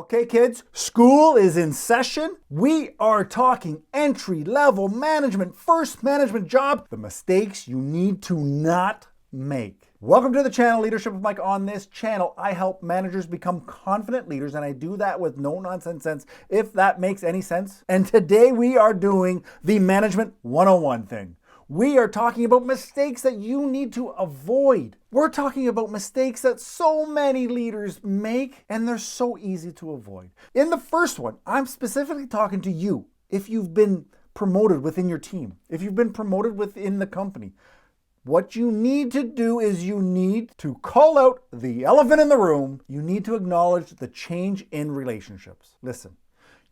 Okay, kids, school is in session. We are talking entry-level management, first management job, the mistakes you need to not make. Welcome to the channel, Leadership with Mike. On this channel, I help managers become confident leaders, and I do that with no-nonsense sense, if that makes any sense. And today we are doing the Management 101 thing. We are talking about mistakes that you need to avoid. We're talking about mistakes that so many leaders make, and they're so easy to avoid. In the first one, I'm specifically talking to you. If you've been promoted within your team, if you've been promoted within the company, what you need to do is you need to call out the elephant in the room. You need to acknowledge the change in relationships. Listen,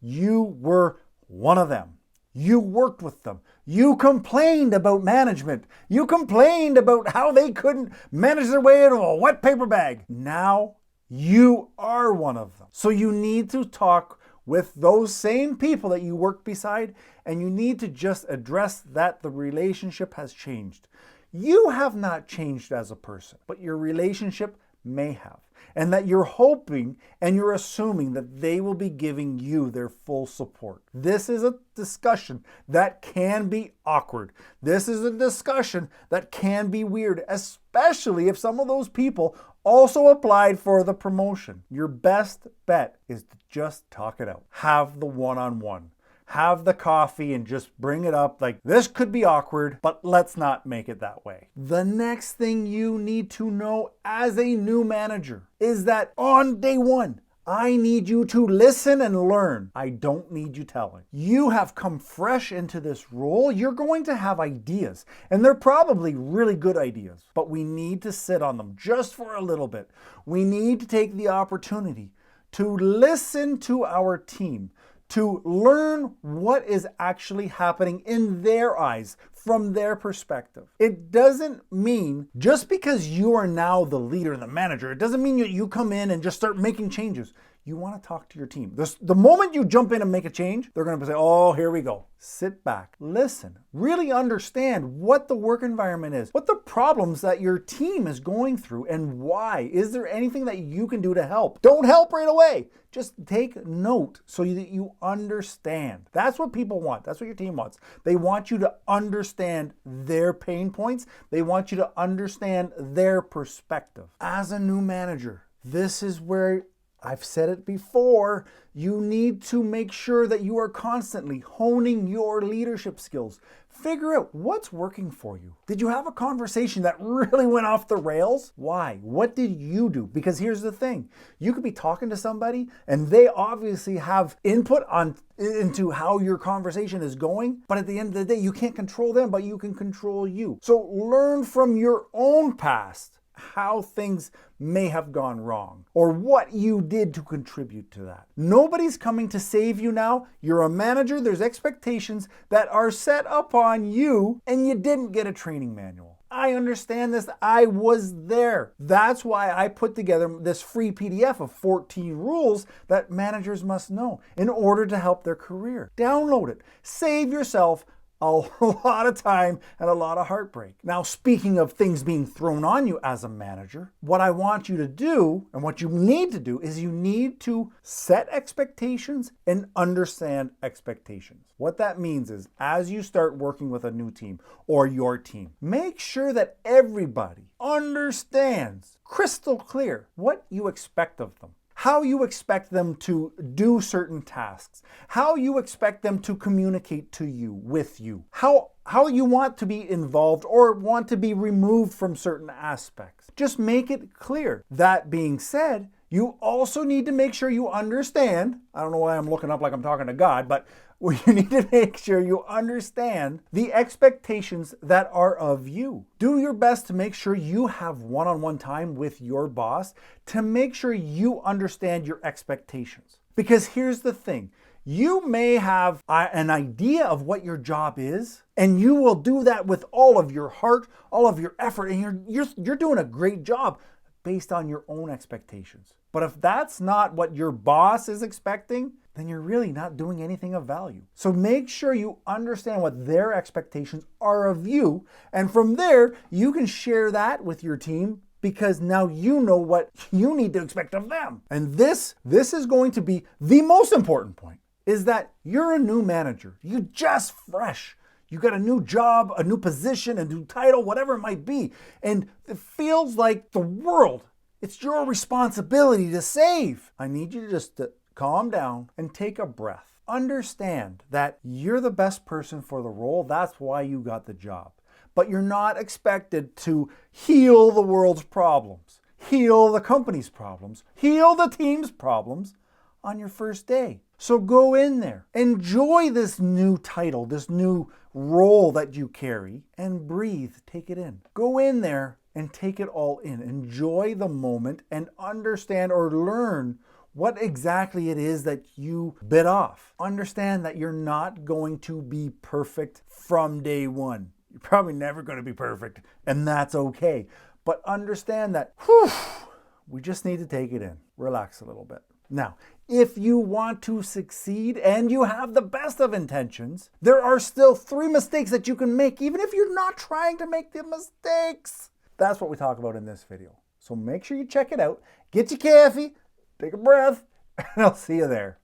you were one of them. You worked with them. You complained about management. You complained about how they couldn't manage their way out of a wet paper bag. Now you are one of them. So you need to talk with those same people that you worked beside, and you need to just address that the relationship has changed. You have not changed as a person, but your relationship may have. And that you're hoping and you're assuming that they will be giving you their full support. This is a discussion that can be awkward. This is a discussion that can be weird, especially if some of those people also applied for the promotion. Your best bet is to just talk it out. Have the one-on-one. Have the coffee and just bring it up like, this could be awkward, but let's not make it that way. The next thing you need to know as a new manager is that on day one, I need you to listen and learn. I don't need you telling. You have come fresh into this role. You're going to have ideas, and they're probably really good ideas, but we need to sit on them just for a little bit. We need to take the opportunity to listen to our team, to learn what is actually happening in their eyes from their perspective. It doesn't mean just because you are now the leader and the manager, it doesn't mean you come in and just start making changes. You want to talk to your team. The moment you jump in and make a change, they're going to say, oh, here we go. Sit back, listen, really understand what the work environment is, what the problems that your team is going through, and why. Is there anything that you can do to help? Don't help right away. Just take note so that you understand. That's what people want. That's what your team wants. They want you to understand their pain points. They want you to understand their perspective. As a new manager, this is where I've said it before, you need to make sure that you are constantly honing your leadership skills. Figure out what's working for you. Did you have a conversation that really went off the rails? Why? What did you do? Because here's the thing. You could be talking to somebody and they obviously have input into how your conversation is going, but at the end of the day, you can't control them, but you can control you. So learn from your own past how things may have gone wrong or what you did to contribute to that. Nobody's coming to save you now. You're a manager. There's expectations that are set upon you, and you didn't get a training manual. I understand this. I was there. That's why I put together this free PDF of 14 rules that managers must know in order to help their career. Download it. Save yourself a lot of time and a lot of heartbreak. Now, speaking of things being thrown on you as a manager, what I want you to do and what you need to do is you need to set expectations and understand expectations. What that means is as you start working with a new team or your team, make sure that everybody understands crystal clear what you expect of them. How you expect them to do certain tasks, how you expect them to communicate to you, with you, how you want to be involved or want to be removed from certain aspects. Just make it clear. That being said, you also need to make sure you understand, I don't know why I'm looking up like I'm talking to God, but you need to make sure you understand the expectations that are of you. Do your best to make sure you have one-on-one time with your boss to make sure you understand your expectations. Because here's the thing. You may have an idea of what your job is, and you will do that with all of your heart, all of your effort, and you're doing a great job based on your own expectations. But if that's not what your boss is expecting, then you're really not doing anything of value. So make sure you understand what their expectations are of you, and from there, you can share that with your team because now you know what you need to expect of them. And this is going to be the most important point, is that you're a new manager. You're just fresh. You got a new job, a new position, a new title, whatever it might be. And it feels like the world, it's your responsibility to save. I need you to calm down and take a breath. Understand that you're the best person for the role. That's why you got the job. But you're not expected to heal the world's problems, heal the company's problems, heal the team's problems on your first day. So go in there, enjoy this new title, this new role that you carry, and breathe, take it in. Go in there and take it all in. Enjoy the moment and understand or learn what exactly it is that you bit off. Understand that you're not going to be perfect from day one. You're probably never going to be perfect, and that's okay. But understand that, we just need to take it in. Relax a little bit. Now, if you want to succeed and you have the best of intentions, there are still 3 mistakes that you can make, even if you're not trying to make the mistakes. That's what we talk about in this video. So make sure you check it out. Get your coffee, take a breath, and I'll see you there.